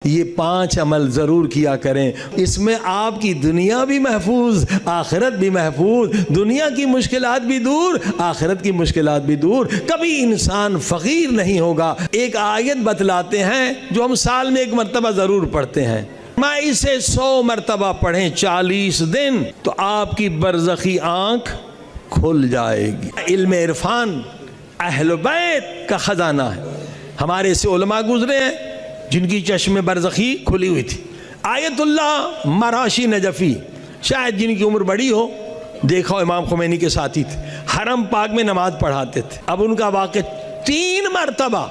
یہ 5 عمل ضرور کیا کریں، اس میں آپ کی دنیا بھی محفوظ، آخرت بھی محفوظ، دنیا کی مشکلات بھی دور، آخرت کی مشکلات بھی دور، کبھی انسان فقیر نہیں ہوگا۔ ایک آیت بتلاتے ہیں جو ہم سال میں 1 مرتبہ ضرور پڑھتے ہیں، میں اسے 100 مرتبہ پڑھیں 40 دن تو آپ کی برزخی آنکھ کھل جائے گی۔ علم عرفان اہل بیت کا خزانہ ہے۔ ہمارے سے علماء گزرے ہیں جن کی چشم برزخی کھلی ہوئی تھی۔ آیت اللہ مراشی نجفی، شاید جن کی عمر بڑی ہو، دیکھو امام خمینی کے ساتھی تھے، حرم پاک میں نماز پڑھاتے تھے۔ اب ان کا واقعہ 3 مرتبہ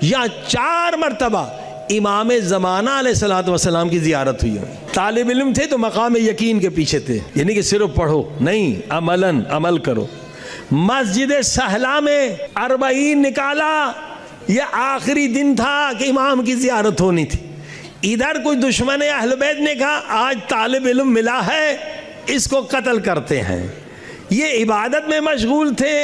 یا 4 مرتبہ امام زمانہ علیہ السلام کی زیارت ہوئی ہے۔ طالب علم تھے تو مقام یقین کے پیچھے تھے، یعنی کہ صرف پڑھو نہیں، عمل کرو۔ مسجد سہلا میں 40 نکالا، یہ آخری دن تھا کہ امام کی زیارت ہونی تھی۔ ادھر کوئی دشمن اہل بیت نے کہا آج طالب علم ملا ہے، اس کو قتل کرتے ہیں۔ یہ عبادت میں مشغول تھے،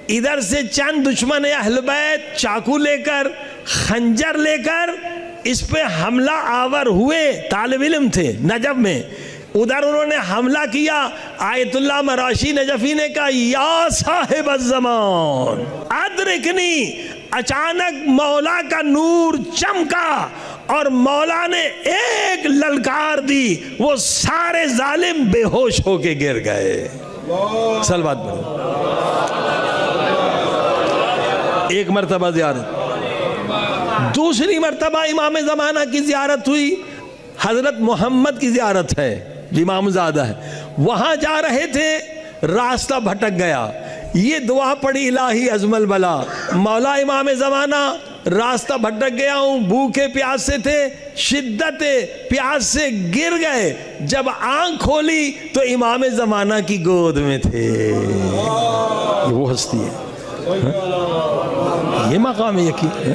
ادھر سے چند دشمن اہل بیت چاقو لے کر، خنجر لے کر اس پہ حملہ آور ہوئے۔ طالب علم تھے نجف میں، ادھر انہوں نے حملہ کیا۔ آیت اللہ مراشی نجفی نے کہا یا صاحب الزمان ادرکنی، اچانک مولا کا نور چمکا اور مولا نے ایک للکار دی، وہ سارے ظالم بے ہوش ہو کے گر گئے۔ صلوات پڑھو۔ 1 مرتبہ زیارت۔ دوسری مرتبہ امام زمانہ کی زیارت ہوئی، حضرت محمد کی زیارت ہے، امام زادہ ہے۔ وہاں جا رہے تھے، راستہ بھٹک گیا، یہ دعا پڑھی الہی عظم البلا، مولا امام زمانہ راستہ بھٹک گیا ہوں، بھوکے پیاس سے تھے، شدت پیاس سے گر گئے۔ جب آنکھ کھولی تو امام زمانہ کی گود میں تھے۔ یہ وہ ہستی ہے، یہ مقام یقین ہے۔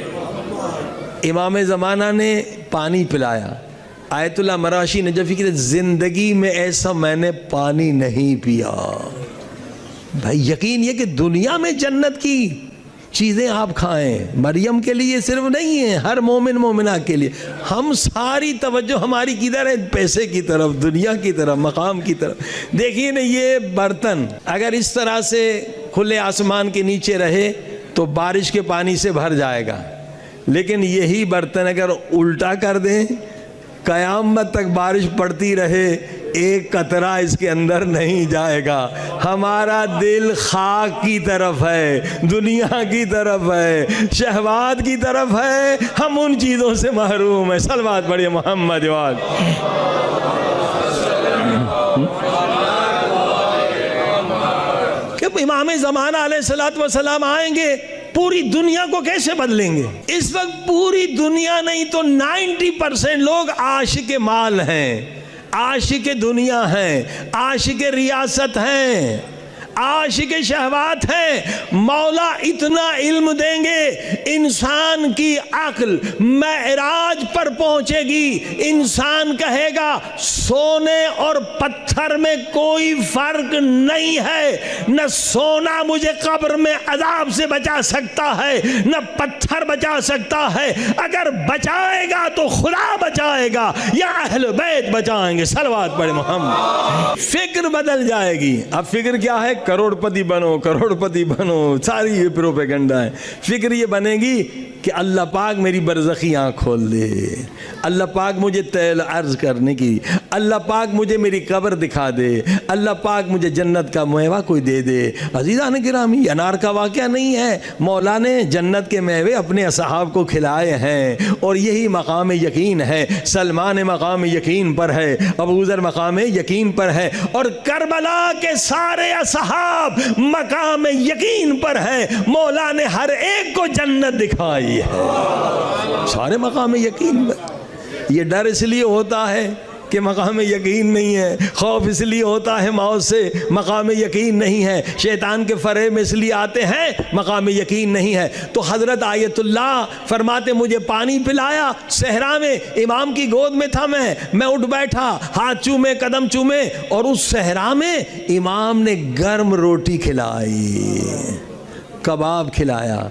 امام زمانہ نے پانی پلایا۔ آیت اللہ مراشی نجفی کی زندگی میں ایسا میں نے پانی نہیں پیا۔ بھائی یقین یہ کہ دنیا میں جنت کی چیزیں آپ کھائیں، مریم کے لیے صرف نہیں ہے، ہر مومن مومنہ کے لیے۔ ہم ساری توجہ ہماری کدھر ہے؟ پیسے کی طرف، دنیا کی طرف، مقام کی طرف۔ دیکھیے نا، یہ برتن اگر اس طرح سے کھلے آسمان کے نیچے رہے تو بارش کے پانی سے بھر جائے گا، لیکن یہی برتن اگر الٹا کر دیں، قیامت تک بارش پڑتی رہے، ایک قطرہ اس کے اندر نہیں جائے گا۔ ہمارا دل خاک کی طرف ہے، دنیا کی طرف ہے، شہوات کی طرف ہے، ہم ان چیزوں سے محروم ہیں۔ صلوات پڑھیے محمد وال۔ کہ امام زمانہ علیہ السلام آئیں گے، پوری دنیا کو کیسے بدلیں گے؟ اس وقت پوری دنیا نہیں تو 90% لوگ عاشق مال ہیں، عاشق دنیا ہیں، عاشق ریاست ہیں، عاشق شہوات ہیں۔ مولا اتنا علم دیں گے، انسان کی عقل معراج پر پہنچے گی، انسان کہے گا سونے اور پتھر میں کوئی فرق نہیں ہے، نہ سونا مجھے قبر میں عذاب سے بچا سکتا ہے، نہ پتھر بچا سکتا ہے، اگر بچائے گا تو خدا بچائے گا یا اہل بیت بچائیں گے۔ صلوات پڑھے محمد۔ فکر بدل جائے گی۔ اب فکر کیا ہے؟ کروڑ پتی بنو، کروڑ پتی بنو، ساری یہ پروپیگنڈا ہے۔ فکر یہ بنے گی کہ اللہ پاک میری برزخی آنکھ کھول دے، اللہ پاک مجھے تیل عرض کرنے کی، اللہ پاک مجھے میری قبر دکھا دے، اللہ پاک مجھے جنت کا میوہ کوئی دے دے۔ عزیزان گرامی، یہ انار کا واقعہ نہیں ہے، مولا نے جنت کے میوے اپنے اصحاب کو کھلائے ہیں، اور یہی مقام یقین ہے۔ سلمان مقام یقین پر ہے، ابو ذر مقام یقین پر ہے، اور کربلا کے سارے اصحاب مقام یقین پر ہے۔ مولا نے ہر ایک کو جنت دکھائی ہے، سارے مقام یقین پر۔ یہ ڈر اس لیے ہوتا ہے کہ مقام یقین نہیں ہے، خوف اس لیے ہوتا ہے موت سے، مقام یقین نہیں ہے، شیطان کے فریب میں اس لیے آتے ہیں، مقام یقین نہیں ہے۔ تو حضرت آیت اللہ فرماتے مجھے پانی پلایا صحرا میں، امام کی گود میں تھا، میں اٹھ بیٹھا، ہاتھ چومے، قدم چومے، اور اس صحرا میں امام نے گرم روٹی کھلائی، کباب کھلایا،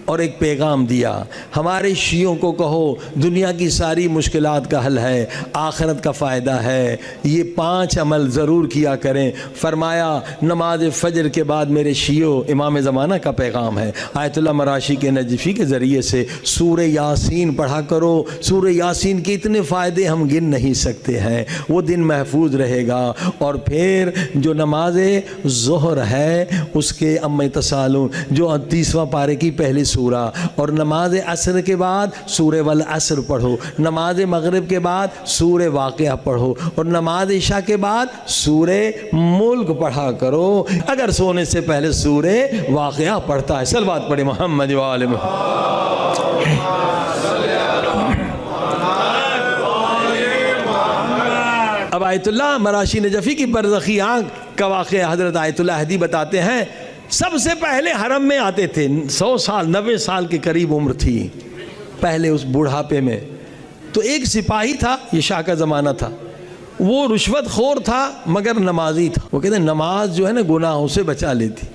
اور ایک پیغام دیا. ہمارے شیعوں کو کہو دنیا کی ساری مشکلات کا حل ہے, آخرت کا فائدہ ہے, یہ 5 عمل ضرور کیا کریں. فرمایا نماز فجر کے بعد میرے شیعوں امام زمانہ کا پیغام ہے, آیت اللہ مراشی کے نجفی کے ذریعے سے سورہ یاسین پڑھا کرو. سورہ یاسین کے اتنے فائدے ہم گن نہیں سکتے ہیں. وہ دن محفوظ رہے گا. اور پھر جو نماز ظہر ہے اس کے اما تسالون جو 30واں پارے کی پہلی سورہ, اور نماز عصر کے بعد سورہ والعصر پڑھو, نماز مغرب کے بعد سورہ واقعہ پڑھو, اور نماز عشاء کے بعد سورہ ملک پڑھا کرو. اگر سونے سے پہلے سورہ واقعہ پڑھتا ہے, صلوات پڑھے محمد و آل محمد. اب آیت اللہ مراشی نجفی کی برزخی آنکھ کا واقعہ حضرت آیت اللہ احدی بتاتے ہیں. سب سے پہلے حرم میں آتے تھے, 100 سال 90 سال کے قریب عمر تھی پہلے اس بڑھاپے میں. تو ایک سپاہی تھا, یہ شاہ کا زمانہ تھا, وہ رشوت خور تھا مگر نمازی تھا. وہ کہتے ہیں نماز جو ہے نا گناہوں سے بچا لیتی.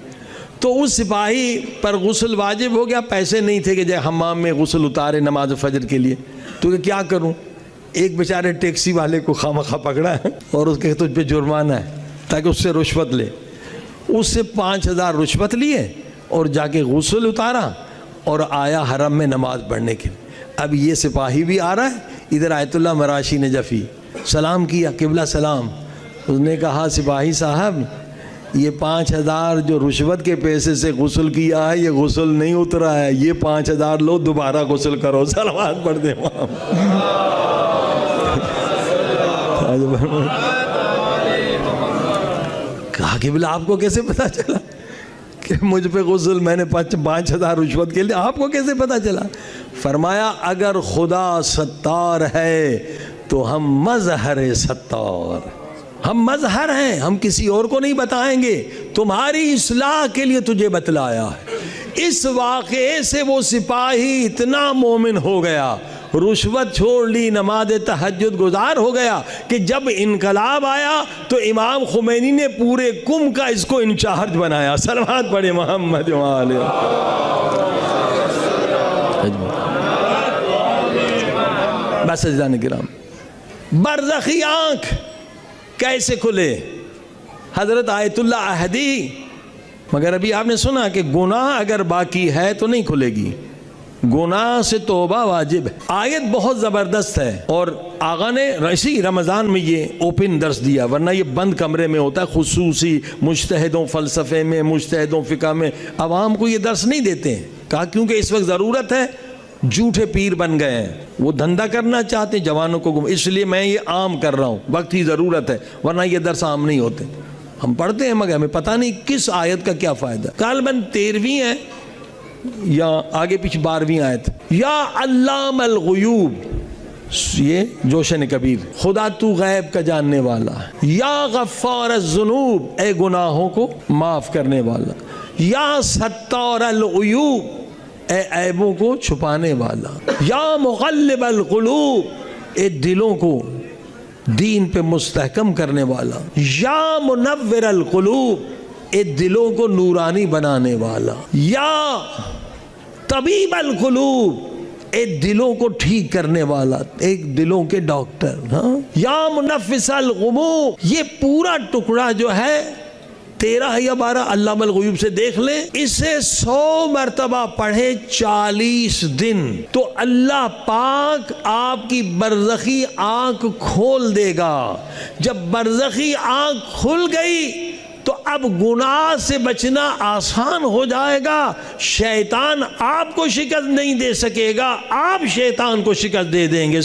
تو اس سپاہی پر غسل واجب ہو گیا, پیسے نہیں تھے کہ جائے حمام میں غسل اتارے نماز فجر کے لیے. تو کہ کیا کروں, ایک بیچارے ٹیکسی والے کو خامخواہ پکڑا ہے اور اس کے تجھ پہ جرمانہ ہے تاکہ اس سے رشوت لے. اس سے 5000 رشوت لیے اور جا کے غسل اتارا اور آیا حرم میں نماز پڑھنے کے لیے. اب یہ سپاہی بھی آ رہا ہے, ادھر آیت اللہ مراشی نجفی سلام کیا, قبلہ سلام. اس نے کہا سپاہی صاحب یہ 5000 جو رشوت کے پیسے سے غسل کیا ہے یہ غسل نہیں اترا ہے, یہ 5000 لو دوبارہ غسل کرو. صلوات پڑھ دیں کہا کہ بلا آپ کو کیسے پتا چلا کہ مجھ پہ غسل میں نے 5000 رشوت کے لیے, آپ کو کیسے پتا چلا؟ فرمایا اگر خدا ستار ہے تو ہم مظہر ستار, ہم مظہر ہیں, ہم کسی اور کو نہیں بتائیں گے, تمہاری اصلاح کے لیے تجھے بتلایا ہے. اس واقعے سے وہ سپاہی اتنا مومن ہو گیا, رشوت چھوڑ لی, نماز تہجد گزار ہو گیا کہ جب انقلاب آیا تو امام خمینی نے پورے قم کا اس کو انچارج بنایا. صلوات پڑھے محمد و آل. بس عزیزان کرام, برزخی آنکھ کیسے کھلے؟ حضرت آیت اللہ احدی. مگر ابھی آپ نے سنا کہ گناہ اگر باقی ہے تو نہیں کھلے گی, گناہ سے توبہ واجب ہے. آیت بہت زبردست ہے اور آقا نے اسی رمضان میں یہ اوپن درس دیا, ورنہ یہ بند کمرے میں ہوتا ہے, خصوصی مجتہدوں فلسفے میں, مجتہدوں فقہ میں عوام کو یہ درس نہیں دیتے ہیں. کہا کیونکہ اس وقت ضرورت ہے, جھوٹے پیر بن گئے ہیں, وہ دھندا کرنا چاہتے ہیں جوانوں کو, اس لیے میں یہ عام کر رہا ہوں, وقت کی ضرورت ہے, ورنہ یہ درس عام نہیں ہوتے. ہم پڑھتے ہیں مگر ہمیں پتہ نہیں کس آیت کا کیا فائدہ. غالباً 13ویں ہے یا آگے پیچھے 12ویں آیت. یا علام الغیوب, یہ جوشن کبیر, خدا تو غیب کا جاننے والا ہے. یا غفار الذنوب, اے گناہوں کو معاف کرنے والا. یا ستار العیوب, اے عیبوں کو چھپانے والا. یا مغلب القلوب, اے دلوں کو دین پہ مستحکم کرنے والا. یا منور القلوب, اے دلوں کو نورانی بنانے والا. یا طبیب القلوب, اے دلوں کو ٹھیک کرنے والا, ایک دلوں کے ڈاکٹر. ہاں, یا منفس الغموم, یہ پورا ٹکڑا جو ہے 13 یا 12 علام الغیوب سے دیکھ لیں, اسے 100 مرتبہ پڑھے 40 دن تو اللہ پاک آپ کی برزخی آنکھ کھول دے گا. جب برزخی آنکھ کھل گئی تو اب گناہ سے بچنا آسان ہو جائے گا. شیطان آپ کو شکست نہیں دے سکے گا, آپ شیطان کو شکست دے دیں گے.